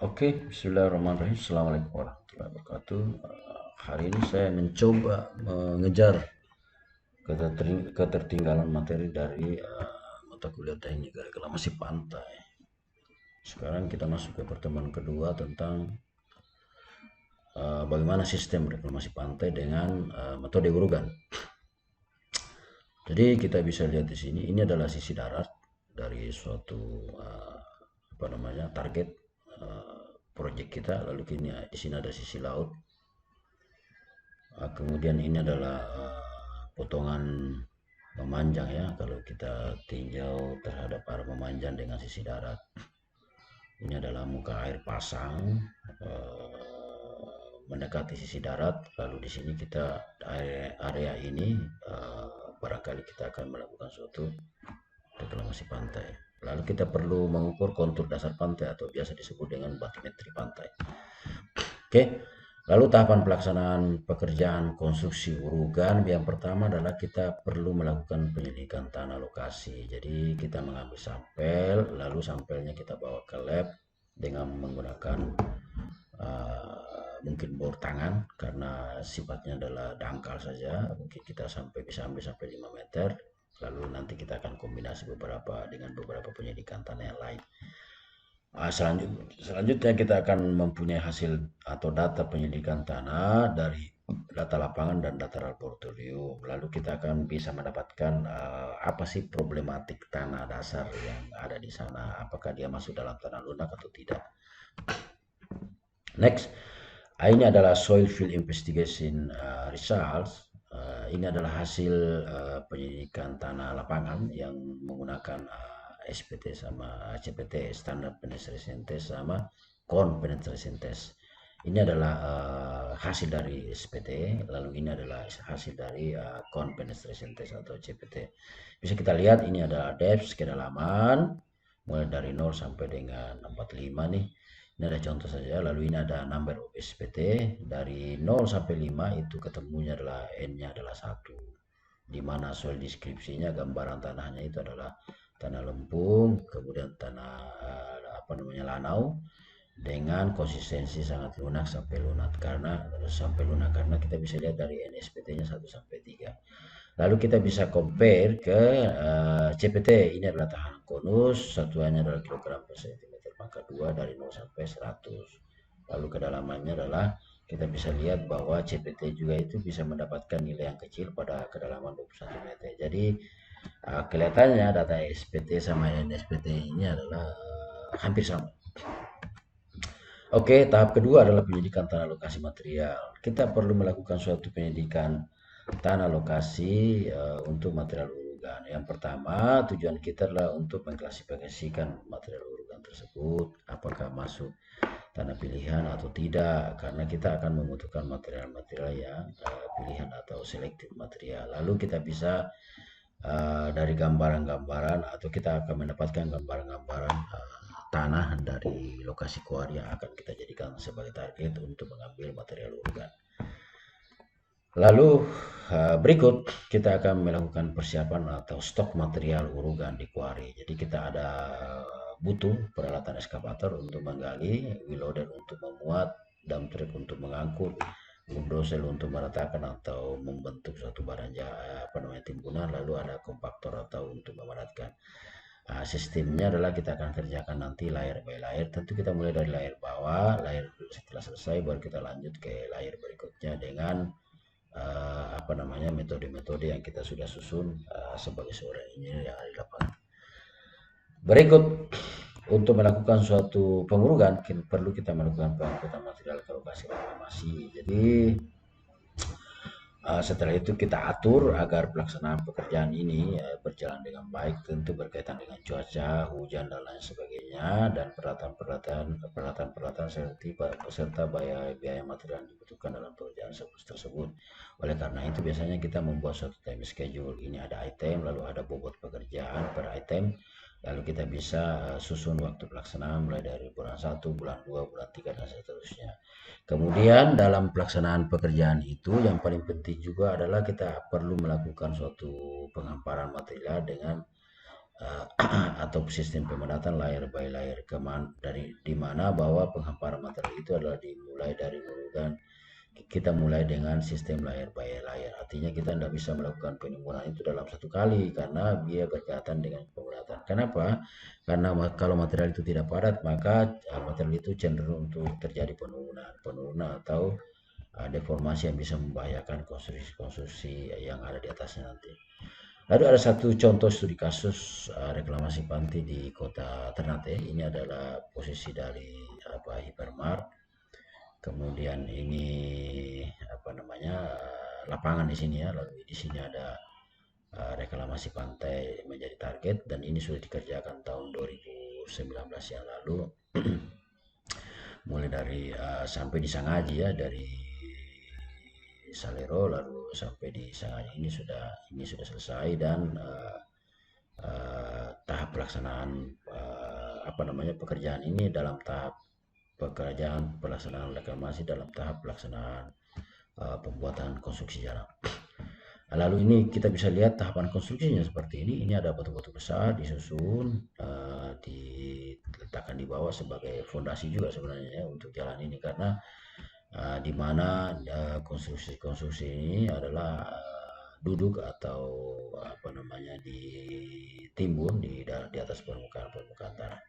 Oke, bismillahirrahmanirrahim. Assalamualaikum warahmatullahi wabarakatuh. Hari ini saya mencoba mengejar ketertinggalan materi dari mata kuliah teknik reklamasi pantai. Sekarang kita masuk ke pertemuan kedua tentang bagaimana sistem reklamasi pantai dengan metode urugan. Jadi kita bisa lihat di sini, ini adalah sisi darat dari suatu target proyek kita. Lalu di sini ada sisi laut. Kemudian ini adalah potongan memanjang ya, kalau kita tinjau terhadap arah memanjang dengan sisi darat. Ini adalah muka air pasang mendekati sisi darat. Lalu di sini kita area ini barangkali kita akan melakukan suatu reklamasi pantai. Lalu kita perlu mengukur kontur dasar pantai atau biasa disebut dengan batimetri pantai. Oke. Lalu tahapan pelaksanaan pekerjaan konstruksi urugan yang pertama adalah kita perlu melakukan penyelidikan tanah lokasi. Jadi kita mengambil sampel, lalu sampelnya kita bawa ke lab dengan menggunakan mungkin bor tangan karena sifatnya adalah dangkal saja. Mungkin kita bisa ambil sampai 5 meter. Lalu nanti kita akan kombinasi dengan beberapa penyelidikan tanah yang lain. Selanjutnya kita akan mempunyai hasil atau data penyelidikan tanah dari data lapangan dan data laboratorium. Lalu kita akan bisa mendapatkan apa sih problematik tanah dasar yang ada di sana. Apakah dia masuk dalam tanah lunak atau tidak. Next, ini adalah soil field investigation results. Ini adalah hasil penyelidikan tanah lapangan yang menggunakan SPT sama CPT, Standard Penetration Test sama Cone Penetration Test. Ini adalah hasil dari SPT, lalu ini adalah hasil dari Cone Penetration Test atau CPT. Bisa kita lihat ini adalah depth kedalaman mulai dari 0 sampai dengan 45 nih. Ini ada contoh saja, lalu ini ada number of SPT dari 0 sampai 5 itu ketemunya adalah N-nya adalah 1. Di mana soil deskripsinya gambaran tanahnya itu adalah tanah lempung, kemudian tanah lanau dengan konsistensi sangat lunak sampai lunak karena kita bisa lihat dari NSPT-nya 1 sampai 3. Lalu kita bisa compare ke CPT. Ini adalah tahanan konus, satuannya adalah kilogram per sentimeter pangkat 2 dari 0 sampai 100. Lalu kedalamannya adalah kita bisa lihat bahwa CPT juga itu bisa mendapatkan nilai yang kecil pada kedalaman 20 cm. Jadi kelihatannya data SPT sama NSPT ini adalah hampir sama. Oke, tahap kedua adalah penyelidikan tanah lokasi material. Kita perlu melakukan suatu penyelidikan tanah lokasi untuk material urugan. Yang pertama, tujuan kita adalah untuk mengklasifikasikan material urugan tersebut, apakah masuk tanah pilihan atau tidak, karena kita akan membutuhkan material-material yang pilihan atau selektif material. Lalu kita bisa dari gambaran-gambaran atau kita akan mendapatkan gambaran-gambaran tanah dari lokasi kuari yang akan kita jadikan sebagai target untuk mengambil material urugan. Lalu berikut kita akan melakukan persiapan atau stok material urugan di kuari. Jadi kita ada butuh peralatan eskavator untuk menggali, wheel loader untuk memuat, dump truck untuk mengangkut, bulldozer untuk meratakan atau membentuk suatu barang timbunan, lalu ada kompaktor atau untuk memadatkan. Sistemnya adalah kita akan kerjakan nanti layer by layer. Tentu kita mulai dari layer bawah, layer setelah selesai baru kita lanjut ke layer berikutnya dengan metode-metode yang kita sudah susun sebagai seorang engineer yang ada di lapangan. Berikut, untuk melakukan suatu pengurugan perlu kita melakukan pengangkutan material ke lokasi reklamasi. Jadi setelah itu kita atur agar pelaksanaan pekerjaan ini berjalan dengan baik, tentu berkaitan dengan cuaca, hujan dan lain sebagainya, dan peralatan-peralatan serta biaya material yang dibutuhkan dalam pekerjaan tersebut. Oleh karena itu biasanya kita membuat suatu time schedule. Ini ada item, lalu ada bobot pekerjaan per item. Lalu kita bisa susun waktu pelaksanaan mulai dari bulan 1, bulan 2, bulan 3, dan seterusnya. Kemudian dalam pelaksanaan pekerjaan itu yang paling penting juga adalah kita perlu melakukan suatu penghamparan material dengan atau sistem pemedatan layer by layer, dari di mana bahwa penghamparan material itu adalah dimulai dari urutan. Kita mulai dengan sistem layer by layer, artinya kita tidak bisa melakukan penimbunan itu dalam satu kali karena dia berkaitan dengan pemedatan. Kenapa? Karena kalau material itu tidak padat, maka material itu cenderung untuk terjadi penurunan atau deformasi yang bisa membahayakan konstruksi yang ada di atasnya nanti. Lalu ada satu contoh studi kasus reklamasi pantai di kota Ternate. Ini adalah posisi dari Hypermart. Kemudian ini lapangan di sini ya. Lalu di sini ada reklamasi pantai menjadi target, dan ini sudah dikerjakan tahun 2019 yang lalu. Mulai dari sampai di Sangaji ya, dari Salero lalu sampai di Sangaji, ini sudah selesai, dan tahap pelaksanaan pekerjaan ini dalam tahap pelaksanaan reklamasi dalam tahap pelaksanaan pembuatan konstruksi jalan. Lalu ini kita bisa lihat tahapan konstruksinya seperti ini. Ini ada batu-batu besar disusun, diletakkan di bawah sebagai fondasi juga sebenarnya ya, untuk jalan ini, karena di mana konstruksi ini adalah duduk atau ditimbun di atas permukaan tanah,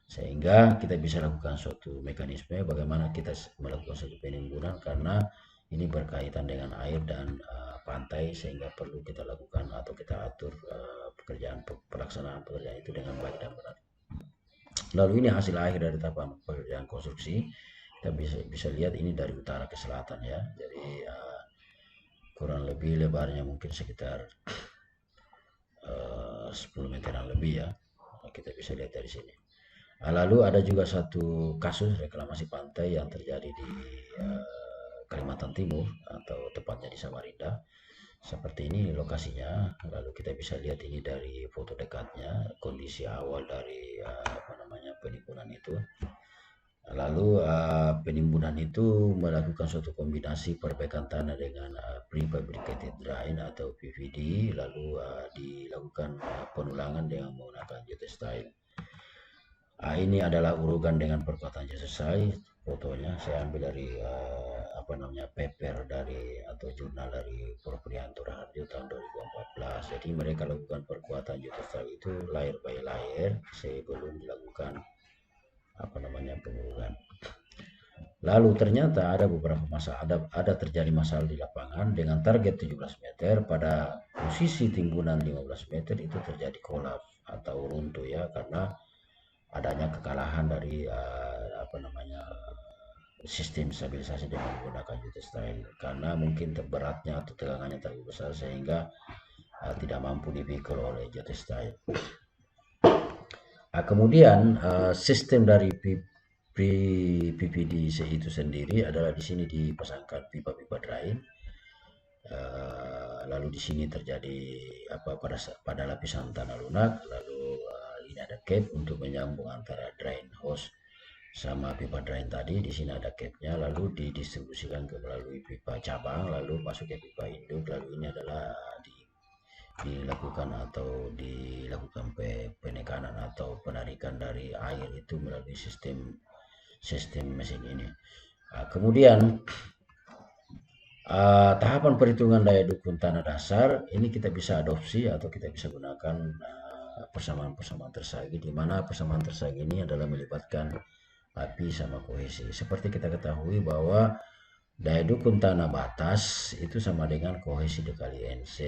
sehingga kita bisa lakukan suatu mekanisme bagaimana kita melakukan suatu penimbunan, karena ini berkaitan dengan air dan pantai, sehingga perlu kita lakukan atau kita atur pelaksanaan pekerjaan itu dengan baik dan benar. Lalu ini hasil akhir dari tahapan pekerjaan konstruksi. Kita bisa lihat ini dari utara ke selatan ya. Jadi kurang lebih lebarnya mungkin sekitar 10 meteran lebih ya. Kita bisa lihat dari sini. Lalu ada juga satu kasus reklamasi pantai yang terjadi di Kalimantan Timur, atau tepatnya di Samarinda. Seperti ini lokasinya. Lalu kita bisa lihat ini dari foto dekatnya, kondisi awal dari penimbunan itu. Lalu penimbunan itu melakukan suatu kombinasi perbaikan tanah dengan prefabricated drain atau PVD, lalu dilakukan penulangan dengan menggunakan geotextile. Ini adalah urugan dengan perkuatan geotextile. Fotonya saya ambil dari paper atau jurnal dari Prof. Prihanto Raharjo tahun 2014. Jadi mereka lakukan perkuatan geotextile itu layer by layer sebelum dilakukan pengurugan. Lalu ternyata ada beberapa ada terjadi masalah di lapangan dengan target 17 meter. Pada posisi timbunan 15 meter itu terjadi kolaps atau runtuh ya, karena adanya kekalahan dari sistem stabilisasi dengan menggunakan geotextile, karena mungkin beratnya atau tegangannya terlalu besar sehingga tidak mampu dipikul oleh geotextile. Kemudian sistem dari PVDC itu sendiri adalah di sini dipasangkan pipa-pipa drain. Lalu di sini terjadi pada lapisan tanah lunak. Lalu ini ada cap untuk menyambung antara drain hose sama pipa drain tadi. Di sini ada capnya, lalu didistribusikan melalui pipa cabang, lalu masuk ke pipa induk. Lalu ini adalah dilakukan penekanan atau penarikan dari air itu melalui sistem mesin ini. Kemudian tahapan perhitungan daya dukung tanah dasar ini kita bisa adopsi atau kita bisa gunakan persamaan tersagi, di mana persamaan tersagi ini adalah melibatkan api sama kohesi. Seperti kita ketahui bahwa daya dukung tanah batas itu sama dengan kohesi dikali NC.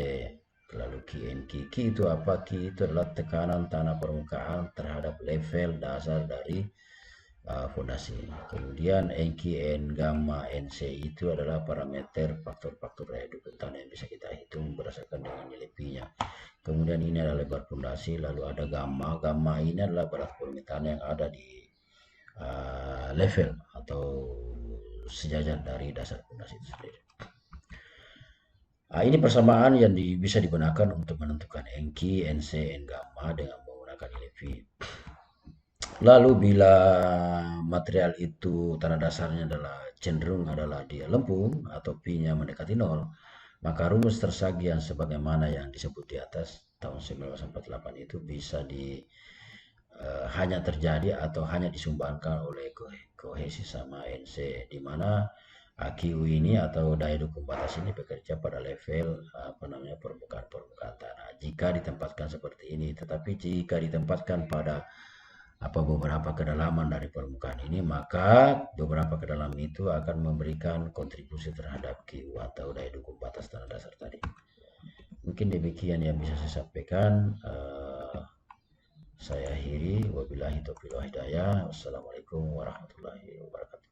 Lalu QNQ. Q itu apa? Q itu adalah tekanan tanah permukaan terhadap level dasar dari fondasi. Kemudian NQN, gamma, NC itu adalah parameter faktor-faktor daya dukung tanah yang bisa kita hitung berdasarkan dengan nilai P-nya. Kemudian ini adalah lebar fondasi, lalu ada gamma. Gamma ini adalah berat volume tanah yang ada di level atau sejajar dari dasar fondasi itu sendiri. Ini persamaan yang bisa digunakan untuk menentukan NQ, NC, N gamma dengan menggunakan nilai V. Lalu bila material itu tanah dasarnya cenderung adalah dia lempung atau P-nya mendekati 0, maka rumus tersagi yang sebagaimana yang disebut di atas tahun 1948 itu bisa hanya terjadi atau hanya disumbangkan oleh kohesi sama ANC, di mana AQU ini atau daya dukung batas ini bekerja pada level apa namanya permukaan tanah. Jika ditempatkan seperti ini, tetapi jika ditempatkan pada beberapa kedalaman dari permukaan ini, maka beberapa kedalaman itu akan memberikan kontribusi terhadap QU atau daya dukung batas tanah dasar tadi. Mungkin demikian yang bisa saya sampaikan. Saya akhiri, wabillahi taufiq wal hidayah. Wassalamualaikum warahmatullahi wabarakatuh.